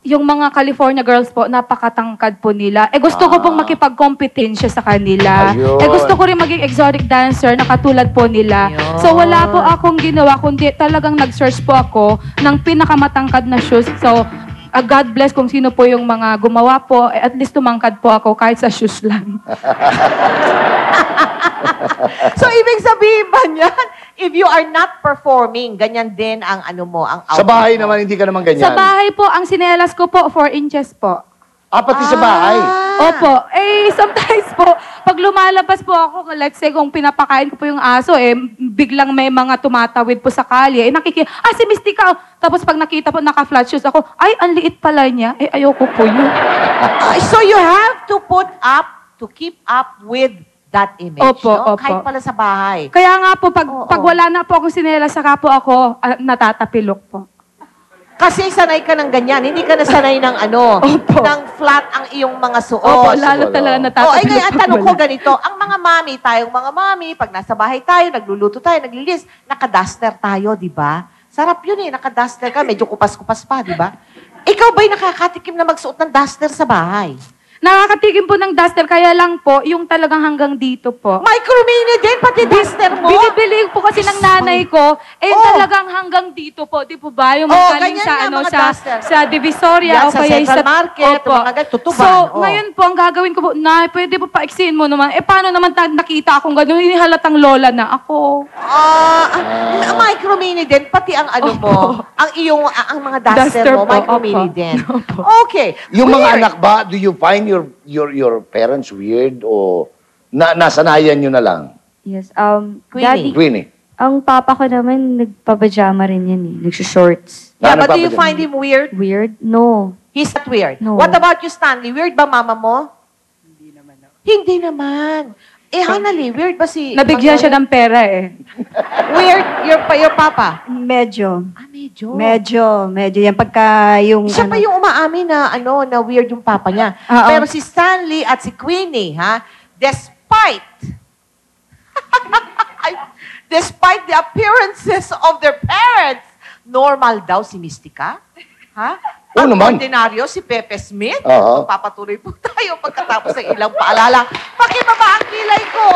yung mga California girls po, napakatangkad po nila. Gusto ko pong makipagkompetensya sa kanila. Ayun. Gusto ko rin maging exotic dancer na katulad po nila. Ayun. So, wala po akong ginawa, kundi talagang nag-search po ako ng pinakamatangkad na shoes. So, God bless kung sino po yung mga gumawa po. At least tumangkad po ako kahit sa shoes lang. So, ibig sabihin ba niyan, if you are not performing, ganyan din ang ano mo, ang Sa bahay naman, hindi ka naman ganyan. Sa bahay po, ang sinelas ko po, 4 inches po. Pati sa bahay. Opo. Sometimes po, pag lumalabas po ako, let's say, kung pinapakain ko po yung aso, biglang may mga tumatawid po sa kalye, si Mystica. Tapos pag nakita po, naka-flat shoes ako, ay, ang liit pala niya. Ayoko po yun. So, you have to to keep up with that image, Opo, no? opo. Kahit pala sa bahay. Kaya nga po, pag wala na po akong sinelas, saka po ako natatapilok po. Kasi sanay ka ng ganyan. Hindi ka nasanay ng Opo. ng flat ang iyong mga suot. Opo, lalo talaga natatapilok. Ngayon, ang tanong ko ganito, ang mga mami, tayong mga mami, pag nasa bahay tayo, nagluluto tayo, naglilis, naka-duster tayo, di ba? Sarap yun naka-duster ka, medyo kupas-kupas pa, di ba? Ikaw ba'y nakakatikim na magsuot ng duster sa bahay? Nakakatikim po ng duster, kaya lang po, yung talagang hanggang dito po. Micromini din, pati duster mo? Binibili po kasi ng nanay ko, talagang hanggang dito po, di po ba? Yung magaling ganyan sa, nga, mga duster. sa Divisoria, Yan, o sa kaya Central Market, Opo. mga ganito, tutuban. So, ngayon po, ang gagawin ko po, Nay, pwede po paiksin mo naman. Paano naman nakita akong gano'n? Hinihalatang lola na ako. Micromini din, pati ang mo, ang mga duster mo, po, micromini din. Okay. Yung mga Weird. anak ba, do you find your parents weird o nasanayan nyo na lang? Yes. Queenie. Daddy, Queenie. ang papa ko naman, nagpapajama rin yan Nagsushorts. Yeah, Ano but do pa you ba find him weird? Weird? No. He's not weird. No. What about you, Stanley? Weird ba mama mo? Hindi naman. Hanali, weird ba si... Nabigyan siya ng pera Weird your papa? Medyo. Medyo. Medyo. Yan pagka yung... Siya pa yung umaamin na na weird yung papa niya. Oo. Pero si Stanley at si Queenie, despite the appearances of their parents, normal daw si Mystica. Oo At naman. ordinaryo si Pepe Smith. Oo. Magpapatuloy po tayo pagkatapos ng ilang paalala. Pakibaba ang kilay ko.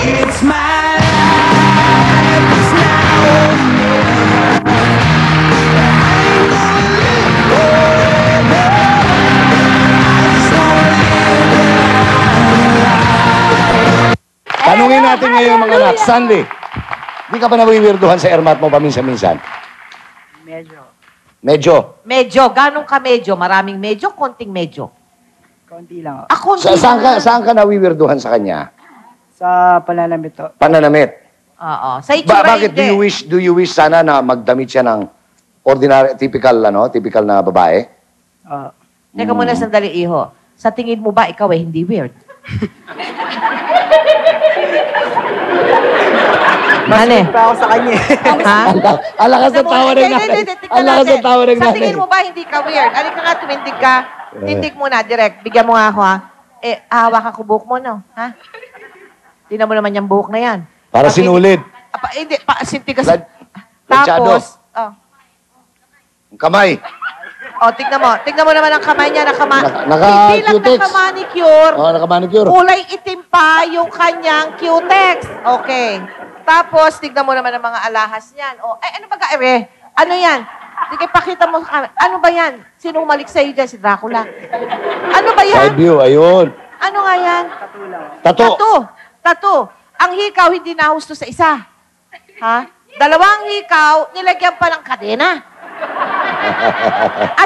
It's my life, it's now or Tanungin natin ngayon mga anak. Stanley, di ka ba nawiwirduhan sa airmat mo paminsan-minsan? Medyo. Medyo. Ganong ka medyo? Maraming medyo? Konting medyo? Konti lang. Konti Saan ka nawiwirduhan sa kanya? Sa pananamit to. Pananamit. Oo. Sa itsura Bakit hindi. do you wish sana na magdamit siya ng ordinary, typical na babae? Teka muna sandali, iho. Sa tingin mo ba, ikaw hindi weird? Mas pa ako sa kanya. Ha? Alakas sa tawa ng Hindi, nanay. tingnan Alakas sa natin. tawa ng Sa nanay. tingin mo ba, hindi ka weird? Alika nga, tumindig ka. Tindig muna, direct. Bigyan mo nga ako, ha? Hawakan ko buhok mo, no? Ha? Tingnan mo naman yung buhok na yan. Para sinulid. Hindi, sintig ka. Lanchado. Tapos, Ang kamay. tignan mo naman ang kamay niya. Naka- Hindi lang Q-tex. naka-manicure. Naka-manicure. Kulay itim pa yung kanyang Q-tex. Okay. Tapos, tignan mo naman ang mga alahas niyan. Ano ba ka-ere? Ano yan? Sige, pakita mo. Ano ba yan? Sinong umalik sa'yo dyan? Si Dracula. Ano ba yan? Side view, ayun. Ano nga yan? Tato. Tato. Ang hikaw, hindi nahusto sa isa. Ha? Dalawang hikaw, nilagyan pa ng kadena.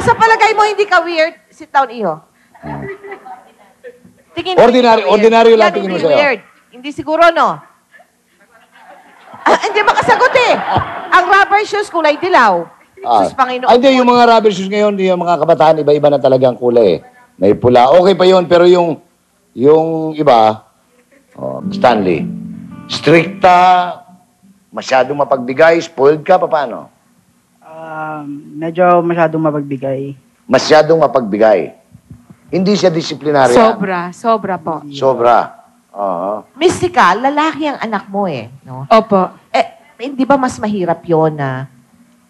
Sa palagay mo, hindi ka weird? Sit down, iho. Tingin mo, Ordinaryo lang Yan, tingin mo hindi sa'yo. weird. Hindi siguro, no? Hindi makasagot Ang rubber shoes, kulay dilaw. Sus, Panginoon. Hindi, yung mga rubber shoes ngayon, yung mga kabataan, iba-iba na talagang kulay. May pula. Okay pa yun, pero yung iba, Stanley, stricta, masyadong mapagbigay, spoiled ka, paano? Medyo masyadong mapagbigay. Masyadong mapagbigay. Hindi siya disiplinarya. Sobra po. Sobra. Oo. Mystica, lalaki ang anak mo no? Opo. Hindi ba mas mahirap yon na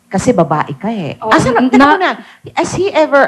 Kasi babae ka eh. Oo, Asa na- teka muna, has he ever,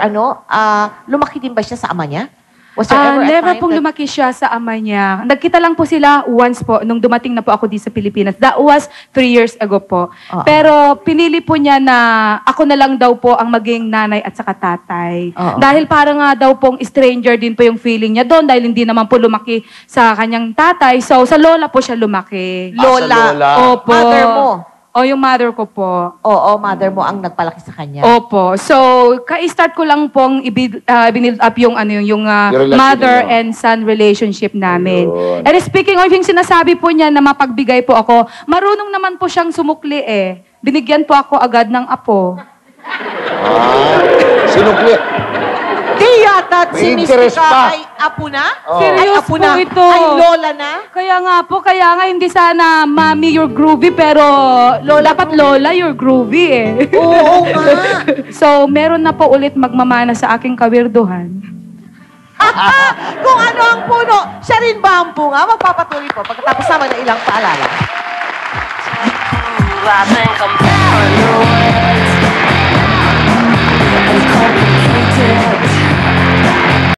lumaki din ba siya sa ama niya? Was there ever a Never time pong that- lumaki siya sa ama niya. Nagkita lang po sila once po, nung dumating na po ako dito sa Pilipinas. That was 3 years ago po. Oo. Pero pinili po niya na ako na lang daw po ang maging nanay at saka tatay. Oo. Dahil parang nga daw pong stranger din po yung feeling niya doon dahil hindi naman po lumaki sa kanyang tatay. So, sa lola po siya lumaki. Lola. Sa lola. Opo. Mother mo. O, yung mother ko po. Oo, mother mo ang nagpalaki sa kanya. Opo. So, ka-start ko lang pong binuild up yung Yung relasyon mother ninyo. and son relationship namin. Ayun. And speaking of yung sinasabi po niya na mapagbigay po ako, marunong naman po siyang sumukli eh. Binigyan po ako agad ng apo. Sinukli. Di yata May si interest Mystica pa. ay apo na? Oo. Serious Ay, apo po na. ito. Ay, lola na? Kaya nga hindi sana mommy you're groovy pero dapat lola you're groovy eh. Oo nga. So, meron na po ulit magmamana sa aking kawirduhan. Kung ano ang puno, siya rin ba ang bunga? Magpapatuloy po pagkatapos naman ng ilang paalala. I think I'm paranoid.